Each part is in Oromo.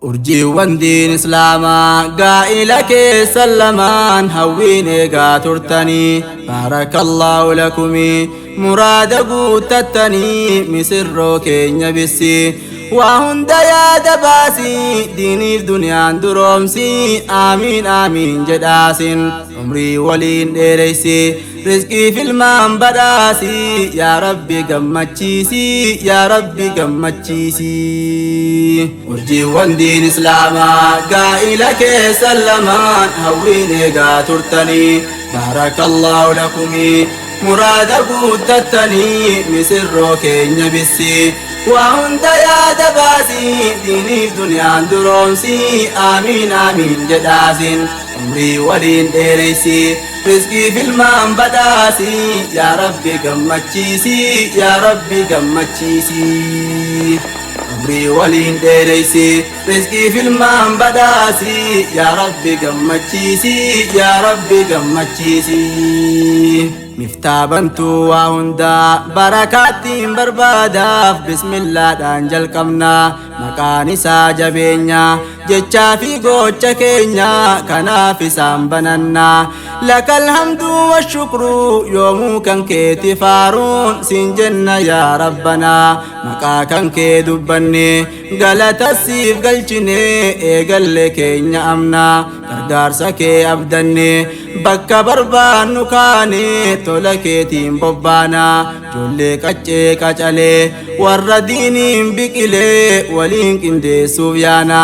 urjiiwwan diin islaamaa gaa'ila keessa lamaan hawwiin eegaa turtanii baarakallaahu lakumii muraada guuttattanii misirroo keenya bissii waa hunda yaada baasii diiniif duniyaan duroomsii aamiin aamiin jedhaasin umrii waliin dheereysi rizqii filmaan badhaasii yaa rabbi gammachiisii yaa rabbi gammachiisii urjiiwwan diin islaamaa gaa'ila keessa lamaan hawwiin eegaa turtanii baarakallaahu lakumii muraada guuttattanii misirroo keenya bissii waa hunda yaada baasii diiniif duniyaan duroomsii aamiin aamiin jedhaasin umrii waliin dheereysi rizqii filmaan badhaasii yaa rabbi gammachiisii yaa rabbi gammachiisii umrii waliin dheereysi rizqii filmaan badhaasii yaa rabbi gammachiisii yaa rabbi gammachiisii miftaa bantuu waa hundaa barakaattiin barbaadaaf bismillaadhaan jalqabna maqaan isaa jabeenya jechaa fi gocha keenya kanaaf isaan bananna lakal hamdu washukru yoomuu kan keeti faaruun siin jenna yaa rabbana maqaa kan kee dubbanne galata siif galchine eegalle keenya amna gargaarsa kee abdanne bakka barbaannu kaane tola keetiin bobbaana ijoollee qaccee qacalee warra diiniin biqilee waliin qindeessuuf yaana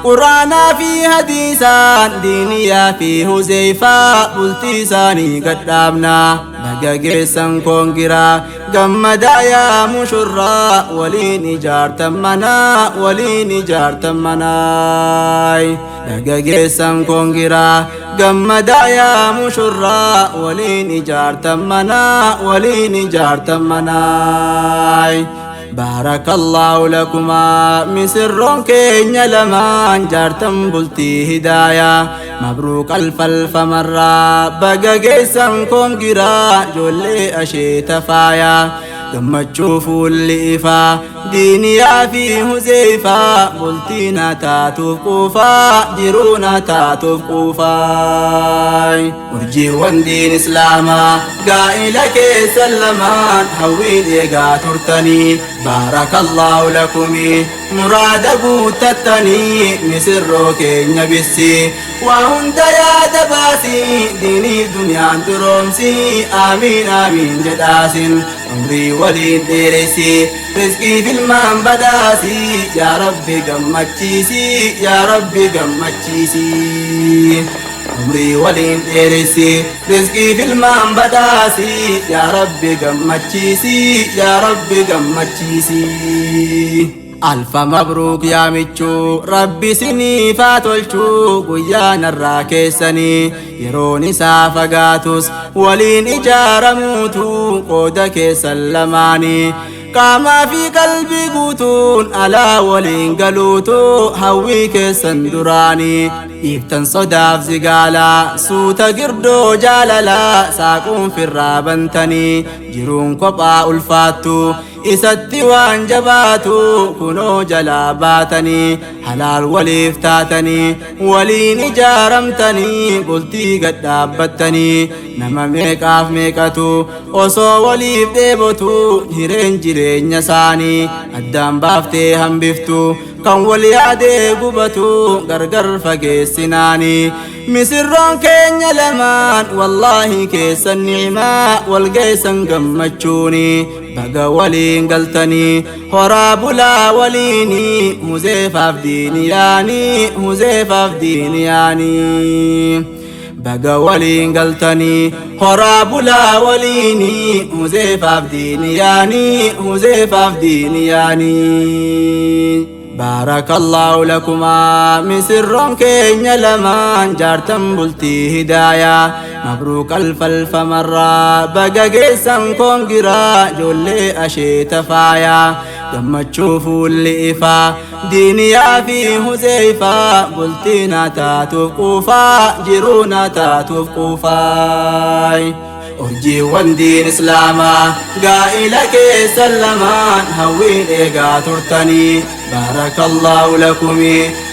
quraanaa fi hadiisaan diiniyaa fi huzeyfaa bultii isaanii gadhaabna baga geessan koongiraa gammadaa yaa mushurraa waliin ijaartan manaa waliin ijaartan manaay baga geessan koongiraa gammadaa yaa mushurraa waliin ijaartan manaa waliin ijaartan manaay baarakallaahu lakumaa misirroon keenya lamaan jaartan bultii hidaayaa mabruuq alfalfamarraa baga geessan koongiraa ijoollee asheeta faayaa gammachuu fuulli ifaa diiniyaa fi huzeyfaa bultii na taatuuf quufaa jiruu na taatuuf quufaay urjiiwwan diin islaamaa gaa'ila keessa lamaan hawwiin eegaa turtanii baarakallaahu lakumii muraada guuttattanii misirroo keenya bissii waa hunda yaada baasii diiniif duniyaan duroomsii aamiin aamiin jedhaasin umrii waliin dheereysi rizqii filmaan badhaasii yaa rabbi gammachiisii yaa rabbi gammachiisii umrii waliin dheereysi rizqii filmaan badhaasii yaa rabbi gammachiisii yaa rabbi gammachiisii alfa mabruuk yaa michuu rabbi siniifaa tolchuu guyyaa narraa keessanii yeroon isaa fagaatus waliin ijaaramuutu qooda keessan lamaanii qaamaa fi qalbii guutuun alaa waliin galuutu hawwii keessan duraanii dhiiftan sodaaf zigaalaa suuta girdoo jaalalaa saaquun firraa bantanii jiruun kophaa ulfaattu isatti waan jabaatu kunoo jalaa baatanii halaal waliif taatanii waliin ijaaramtanii bultii gadhaabbattanii nama meeqaaf meeqatu osoo waliif dheebotu hireen jireenya isaanii addaan baaftee hambiftu kan wal yaadee gubatu gargar fageessinaanii misirroon keenya lamaan wallaahi keessan ni'imaa wal geessan gammachuuni baga waliin galtanii horaa bulaa waliinii huzeyfaaf diiniyaanii huzeyfaaf diiniyaanii baga waliin galtanii horaa bulaa waliinii huzeyfaaf diiniyaanii huzeyfaaf diiniyaanii baarakallaahu lakumaa misirroon keenya lamaan jaartan bultii hidaayaa mabruuq alfalfamarraa baga geessan koongiraa ijoollee asheeta faayaa gammachuu fuulli ifaa diiniyaa fi huzeyfaa bultii na taatuuf quufaa jiruu na taatuuf quufaay urjiiwwan diin islaamaa gaa'ila keessa lamaan hawwiin eegaa turtanii بارك الله لكم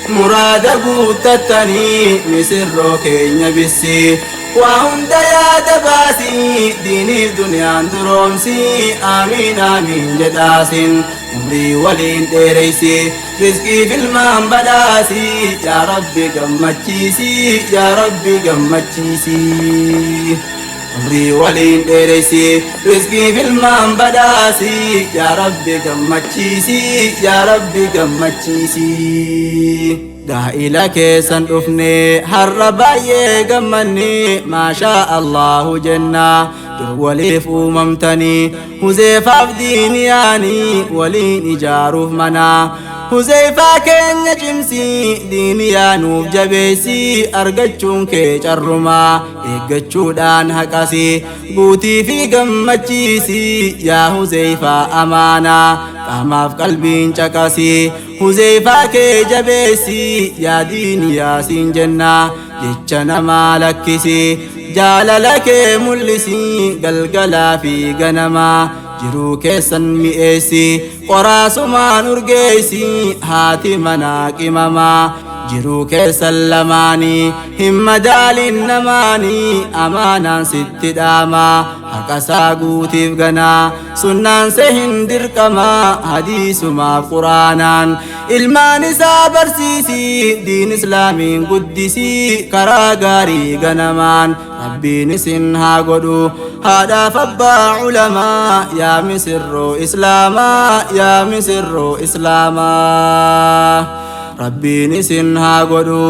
مراد قوتتني مسر كينيا بسي وهند يا دباسي ديني دنيا درومسي آمين آمين جداسين عمري ولين ديريسي رزقي في المان بداسي يا ربي قمتشيسي يا ربي قمتشيسي عمري ولين ديريسي رزقي في المان بداسي يا ربي قمتشيسي يا ربي قمتشيسي دائلا كيسان أفني هرباية قمني ما شاء الله جنة وليف أممتني هزيفة في دينياني ولين إجاروف منا هزيفة كن جمسي دينيانوف جبيسي أرقچون كي جرما إيقچودان حقاسي بوتي في قمتشيسي يا هزيفة أمانا قاماف قلبين چكاسي هزيفة كي جبيسي يا ديني يا سنجنا جيچنا مالكسي جاللك ملسي قلقلا في غنما جرو كيسن مئيسي قراسما نرقيسي هاتي مناقمما جرو كيسن لماني هم دال النماني أمانا ست داما حق ساقوتي فغنا سنان سهن درقما حديث ما قرآنان ilmaan isaa barsiisi diin islaamiin guddisi karaa gaarii ganamaan rabbiin isin haa godhu haadhaaf abbaa ulamaa yaa misirroo islaamaa yaa misirroo islaamaa rabbiin isin haa godhu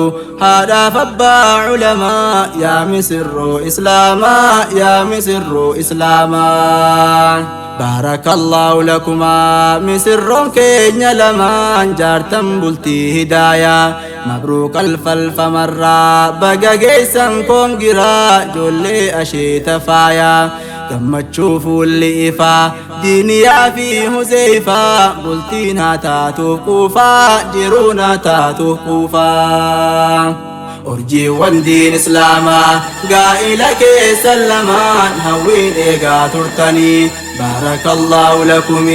haadhaaf abbaa ulamaa yaa misirroo islaamaa yaa misirroo islaamaa بارك الله لكما مسرون كينيا لمان جارتم بلتي هدايا مبروك الفلف مرة بقى جيسان كونجرا جولي أشيت فايا كما تشوفوا اللي إفا دينيا في هزيفا بلتينا تاتو كوفا جيرونا تاتو كوفا أرجي والدين إسلاما قائلك سلمان هوين إيقا ترتني بارك الله لكم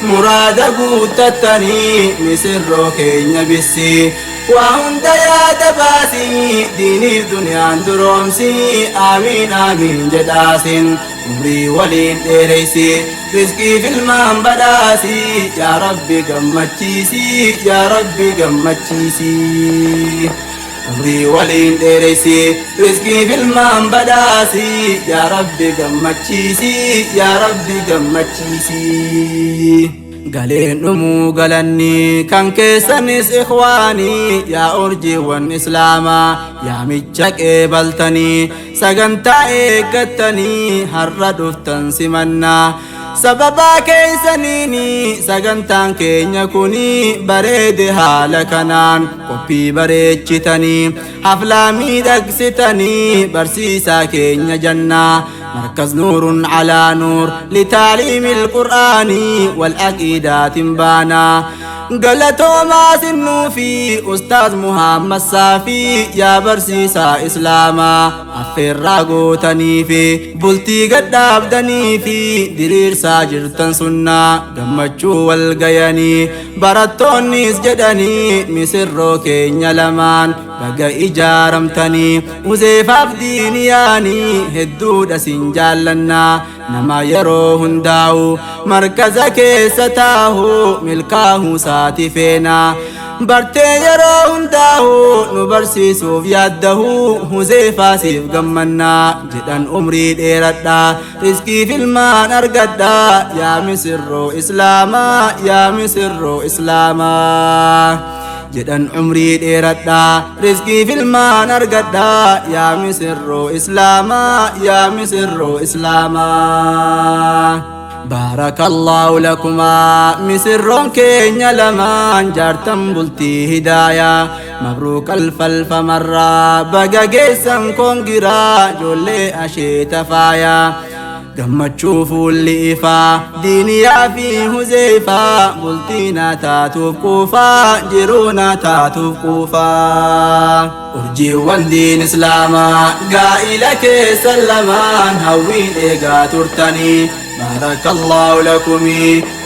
مراد قوتتني مسر كينيا بسي وهند يا دباسي ديني دنيا درومسي آمين آمين جداسين عمري ولين ديريسي رزقي في المان بداسي يا ربي قمتشيسي يا ربي قمتشيسي عمري ولين ديريسي رزقي في المان بداسي يا ربي قمتشيسي يا ربي قمتشيسي قالين نمو قالني كان كيسنس إخواني يا أرجي والإسلاما يا مجاك إبلتني سقنتا إيقتني هرد افتن سمنا سببا كيسنيني سقنتان كينيا كوني بريد حالكنان قبي بريدشتني حفلامي دقستني برسيسا كينيا جنة مركز نور على نور لتعليم القرآن والعقيدات بانا قالتو ما سنوفي أستاذ محمد صافي يا برسيسا إسلاما أفر راقو تنيفي بلتي قد أبدني في ديرير ساجرتن سنة دمجو والقياني براتون نيس جدني مسرو كينيا لمان بقى إجارمتني وزيفا بدينياني هدود سنجالنا نما يروهن داو مركزك ستاهو ملكاه ساتي فينا برتي يروهن داو نبرسيسو بياده هزيفا سيف قمنا جدن أمري ديرتا رزقي في المان أرقدا يا مسرو إسلاما يا مسرو إسلاما جدن عمري ديرتا رزقي في المان أرقدا يا مسرو إسلاما يا مسرو إسلاما بارك الله لكما مسرون كينيا لمان جارتم بلتي هدايا مبروك الفلف مرة بقى جيسان كونجرا جولي أشيت فايا قمتشو فولي إفا دينيا في هزيفا بلتينا تاتوف كوفا جيرونا تاتوف كوفا أرجي والدين إسلاما قائلك سلمان هوين إيقا ترتني بارك الله لكم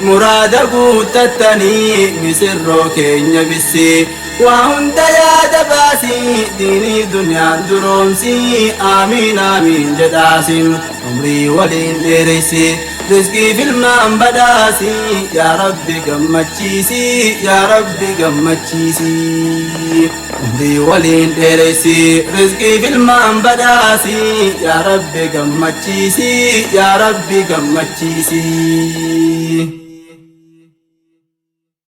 مراد قوتتني مسر كينيا بسي وهند يا دباسي ديني دنيا درومسي آمين آمين جداسي عمري ولين ديريسي رزقي في الماء بداسي يا ربي قمتشيسي يا ربي قمتشيسي عمري ولين ديريسي رزقي في الماء بداسي يا ربي قمتشيسي يا ربي قمتشيسي